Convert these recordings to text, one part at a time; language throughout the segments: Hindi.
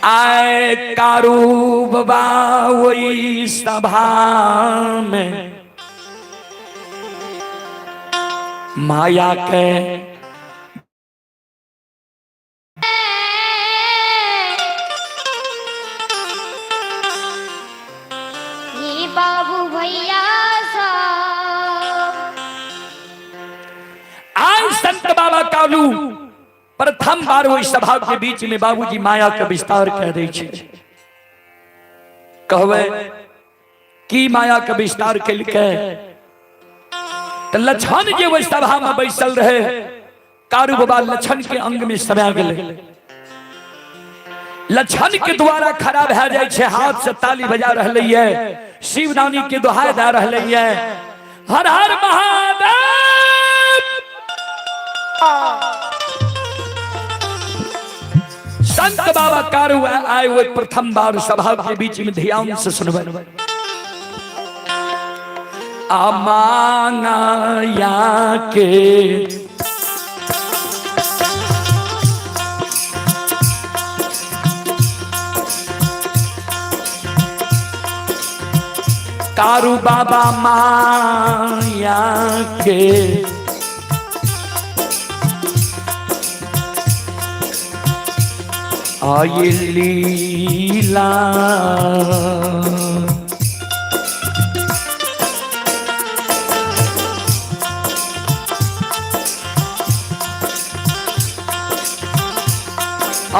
आए कारू बाबा वही सभा में माया के बाबू भैया आज संत बाबा कालू प्रथम बार वही सभा के बीच में बाबूजी माया के विस्तार कह रहे छे। कहवे की माया के विस्तार के लिखे तो लक्षण जे वही सभा में बैसल रहे कारू बाबा लक्षण के अंग में समा गए। लक्षण के द्वारा खड़ा भे जाए छे, हाथ से ताली बजा रहे है, शिवदानी के दुहाई दे रहे है, हर हर महादेव। संत बाबा कारू आए हुए प्रथम बार सभा के बीच में ध्यान से सुनवे। अमांगा या के कारू बाबा माया के आये लीला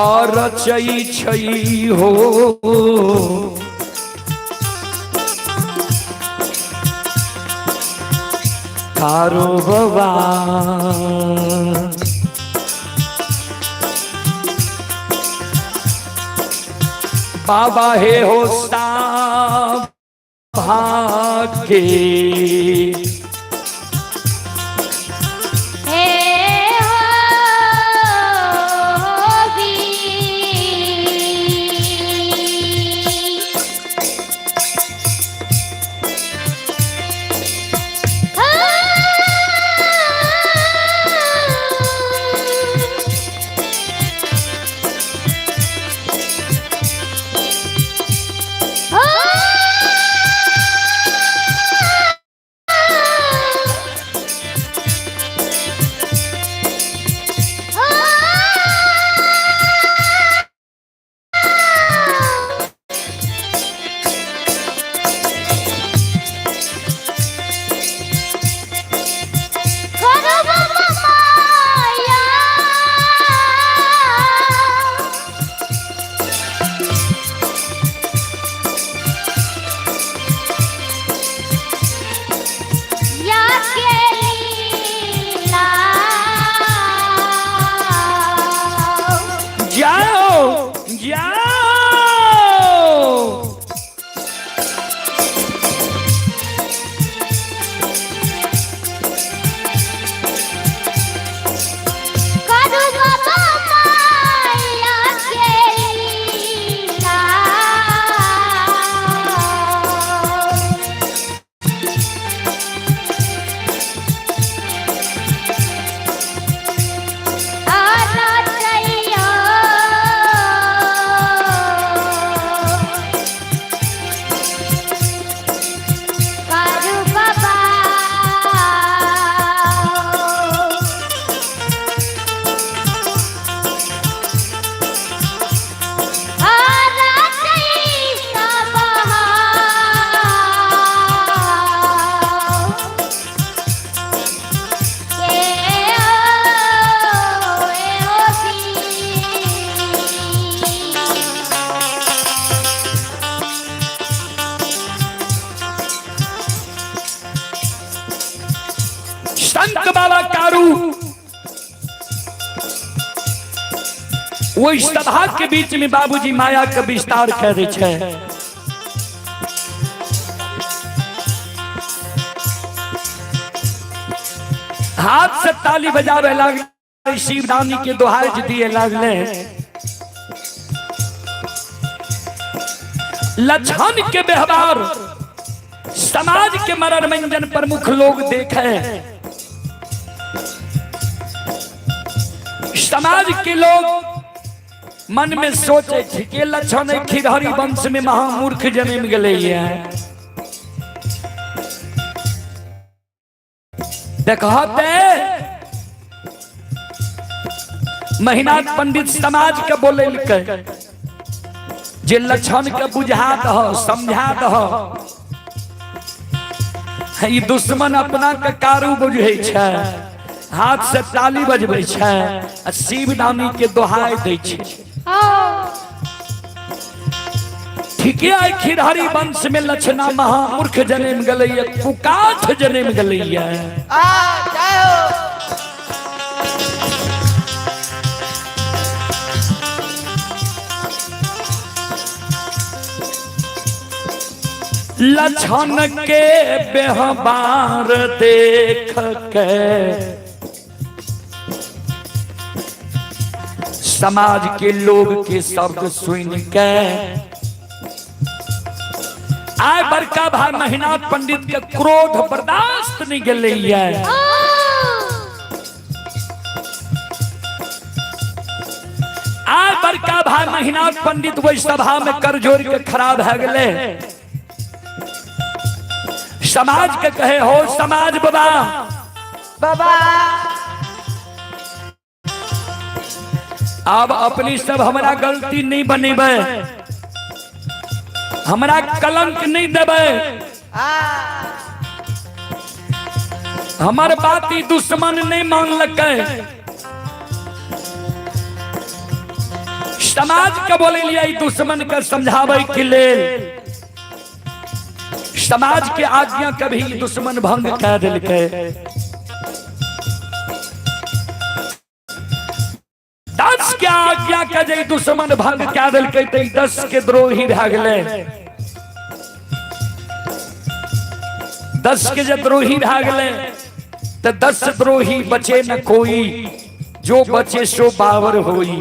और रचई छई हो कारू बाबा बाबा हे होता भागे संत बाबा कारू वो सभा के बीच में बाबूजी माया का विस्तार कर रहे छे। हाथ से ताली बजावे लागले, शिवदानी के दोहाई दिए लागले। लक्षण के व्यवहार समाज के मनोरंजन प्रमुख लोग देखे। समाज के लोग मन में सोचे के लक्षण खिरहरी वंश में महामूर्ख जन्म गले देखते महिनाथ पंडित समाज के बोले जे लक्षण के बुझा दह समझा दह ई दुश्मन अपना के कारू बुझे छै हाथ से ताली बजबे छै आ शिव नामी के दोहाई दै छै ठीक है खिरहरी वंश में लक्षणा महामूर्ख जन्म गले कुकाठ जन्म गले लक्षण के व्यवहार देख के समाज के लोग के शब्द सुन के आय बड़का भाई महिनाथ पंडित के क्रोध बर्दाश्त नहीं गले आय बड़का भाई महिनाथ पंडित वही सभा में कर जोड़ के खड़ा भ गए समाज के कहे हो समाज बाबा बाबा अब अपनी सब हमारा गलती नहीं बनेबे हमारा कलंक नहीं देबे हमार बात ही दुश्मन नहीं मान लगे समाज के बोले लिया दुश्मन के समझावे के लेल समाज के आज्ञा कभी दुश्मन भंग कर दिलके 10 के आज्ञा के जे दुश्मन भंग कर दिलके तो 10 के द्रोही भ गए 10 के जे द्रोही भ गए तो 10 द्रोही बचे न कोई जो बचे सो बावर होई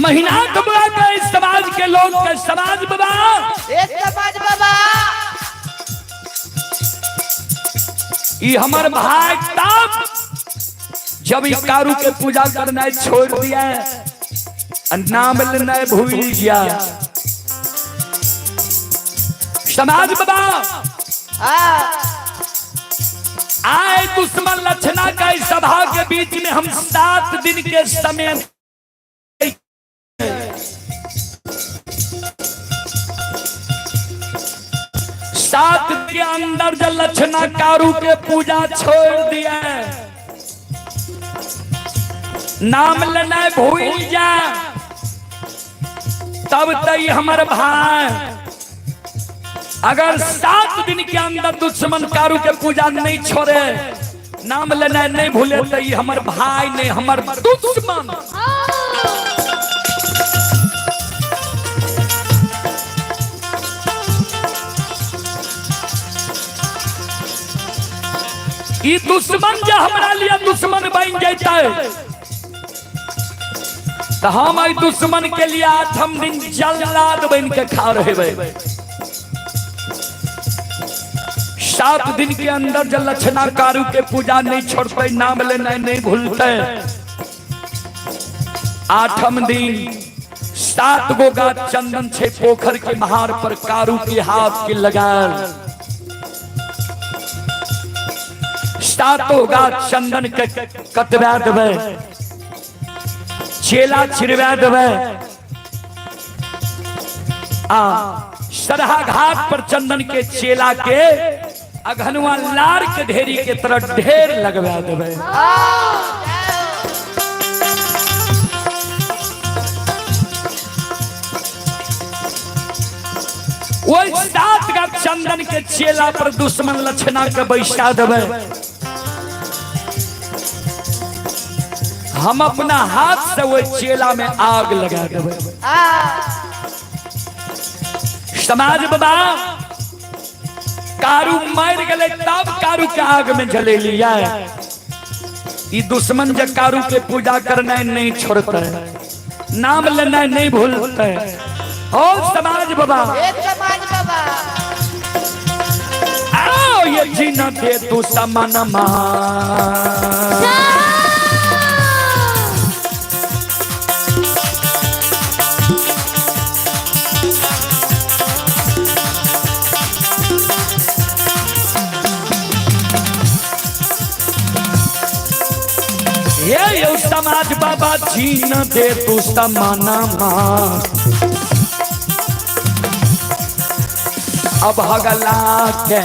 महिनाथ बाबा के समाज के लोग के समाज बाबा एक समाज बाबा ये हमार भाई तब जब ये कारू के पूजा करना छोड़ दिया नाम लेना भूल गया समाज बाबा आए दुश्मन लक्षणा का इस सभा के बीच में हम 7 दिन के समय 7 के अंदर जब लक्षणा कारू के पूजा छोड़ दिया नाम लेना भूल जा तब तक हमारे भाई अगर 7 दिन के अंदर दुश्मन कारू के पूजा नहीं छोड़े नाम लेना नहीं भूले तो हमारे भाई ने हमारे दुश्मन ये दुश्मन जो हमारा लिए दुश्मन बन जाता है तो हम आई दुश्मन के लिए 8 दिन जल्लाद बन के खा रहे 7 दिन के अंदर जब लक्षणा कारू के पूजा नहीं छोड़ते नाम लेना नहीं भूलते 8 दिन 7 गो गाछ चंदन छे पोखर के महार पर कारू के हाथ के लगाल 7 गाछ चंदन के कटवा देवे चेला छिड़वा देवे सरहा घाट पर चंदन के चेला के अघनुआ लार के ढेरी के तरह ढेर लगवा देवे। वही 7 का चंदन के चेला पर दुश्मन लक्षणा के बैसा देवे। हम अपना हाथ से वो चेला में आग लगा देवे। समाज बाबा कारू मर गए तब कारू के आग में जले लिया। ये दुश्मन जब कारू के पूजा करना नहीं छोड़ता है, नाम लेना नहीं भूलता है। और समाज बाबा आओ ये जीना दे तू समनमा। ये समाज बाबा जीना दे तू समनमा। अब हगला के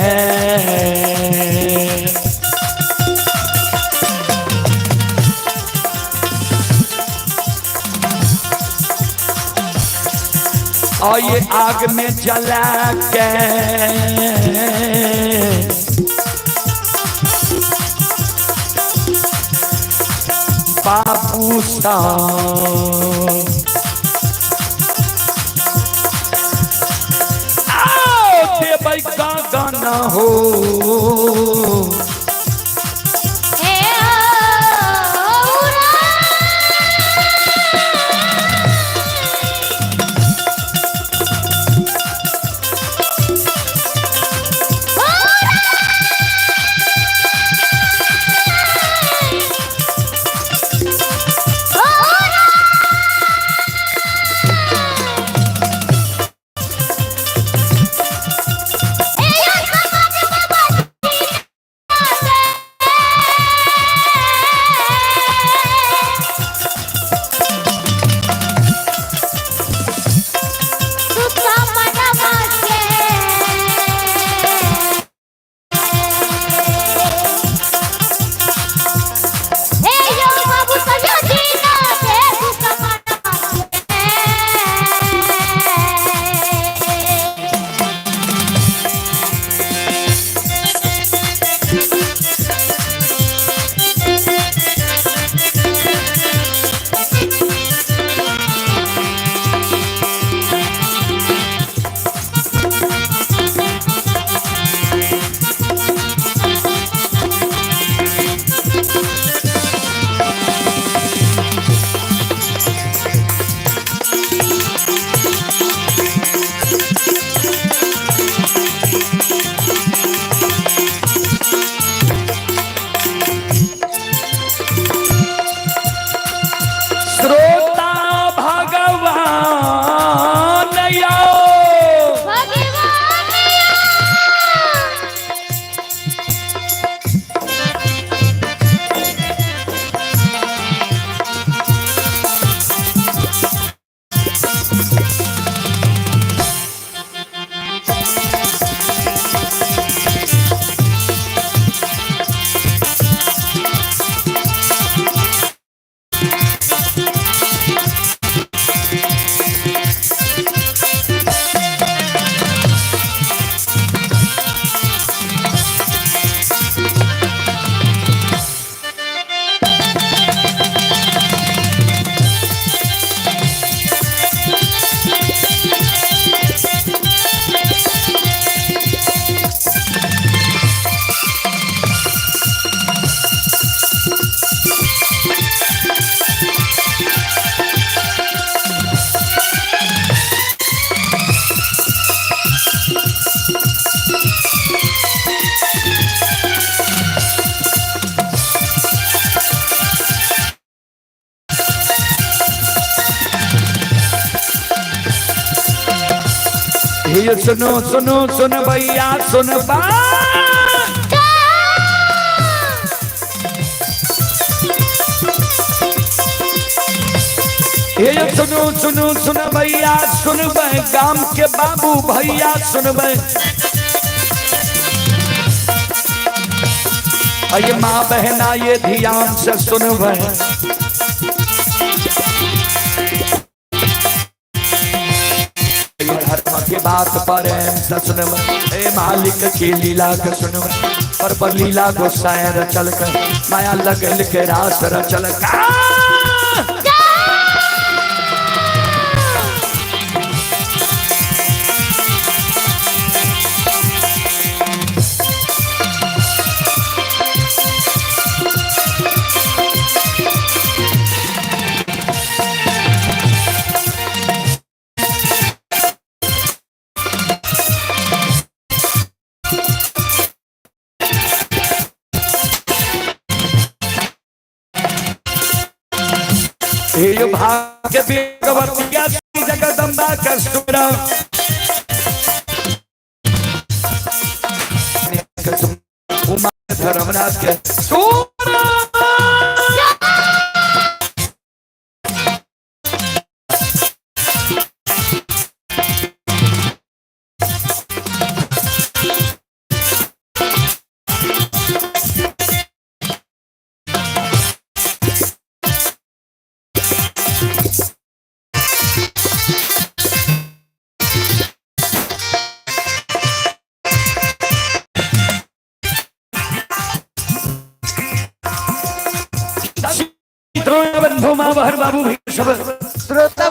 और ये आग में जला के बाबू सा का गाना हो। ये सुनो सुनो सुन भैया सुन बा ये सुनो सुनो सुन भैया सुनबे गाम के बाबू भैया सुनबे अये माँ बहना ये ध्यान से सुनबे धर्म की बात पर सुनबे ए मालिक की लीला के सुनबे पर लीला गोसाए रचल कर माया लगल के रास रचल का हे भाग्य भगवतिया जगदम्बा का सुमरा उमा धर्मनाथ के सुमरा बंधु माँ बहर बाबू भी सब श्रोता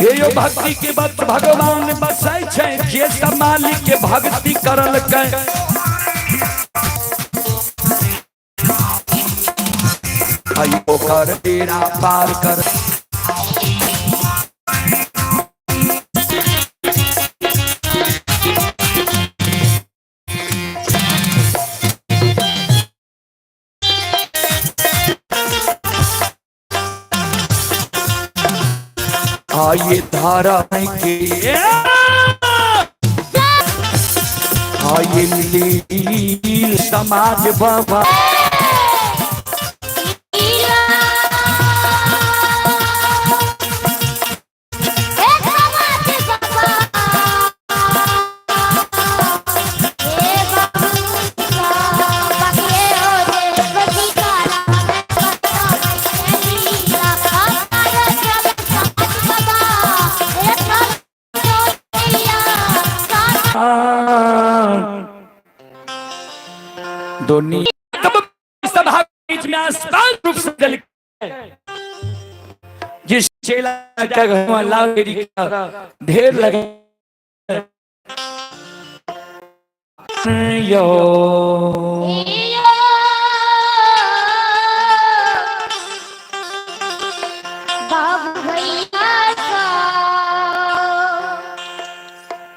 ये भक्ति के वक्त भगवान बसाई छे जे सब मालिक के भक्ति करल के आई ओकर बेड़ा पार कर आये धारा के आये लील समाज बाबा सभा बीच में आसान रूप से जल जिस चेला का ढेर लगे यो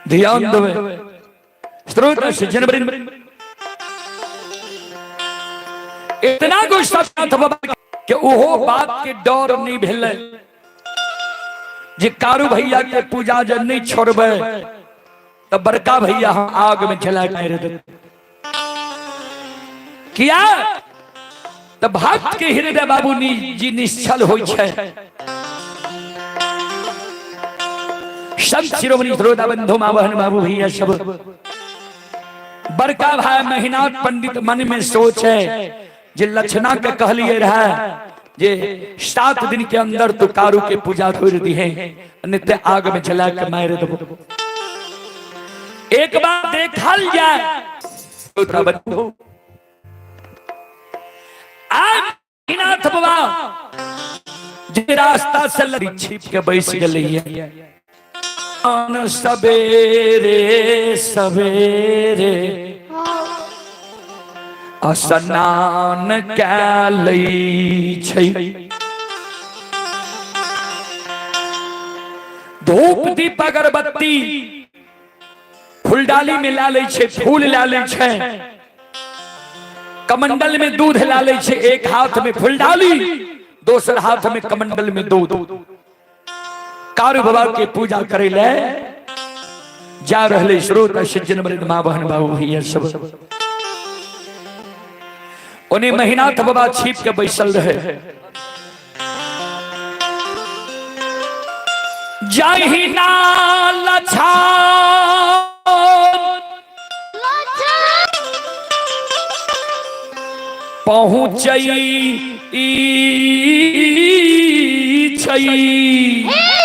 ध्यान दो स्त्रोत से जनवरी इतना गुस्सा था बाबा कि ओहो बात के डर नहीं भेल जे कारू भैया के पूजा जब नहीं छोड़बे तो बड़का भैया हम आग में जला के किया तो भक्त के हृदय बाबू जी निश्चल हो संत शिरोमणि श्रोता बंधु माँ बहन बाबू भैया सब बड़का भाई महीनाथ पंडित मन में सोच है जे लक्षणा के कहलिए रहा जे 7 दिन के अंदर तो कारू के पूजा कर दी है नित्य आग में जला के मार दो एक बार देखल जाए नाथ बाबा जे रास्ता से लड़ी छिप के बैस गए सवेरे सवेरे स्नान कैलै छै धूप दीप अगरबत्ती फूलडाली में ला ले छै फूल ला ले छै कमंडल में दूध ला ले छै एक हाथ में फूलडाली दोसर हाथ में कमंडल में दूध कारू बाबा के पूजा करे ले जा रहले श्रोता सज्जन वृंद मां बहन बाबू भैया सब उन्हें महीनाथ बाबा छिप के बैसल रहे। जाहि ना लछा पहुँचई छई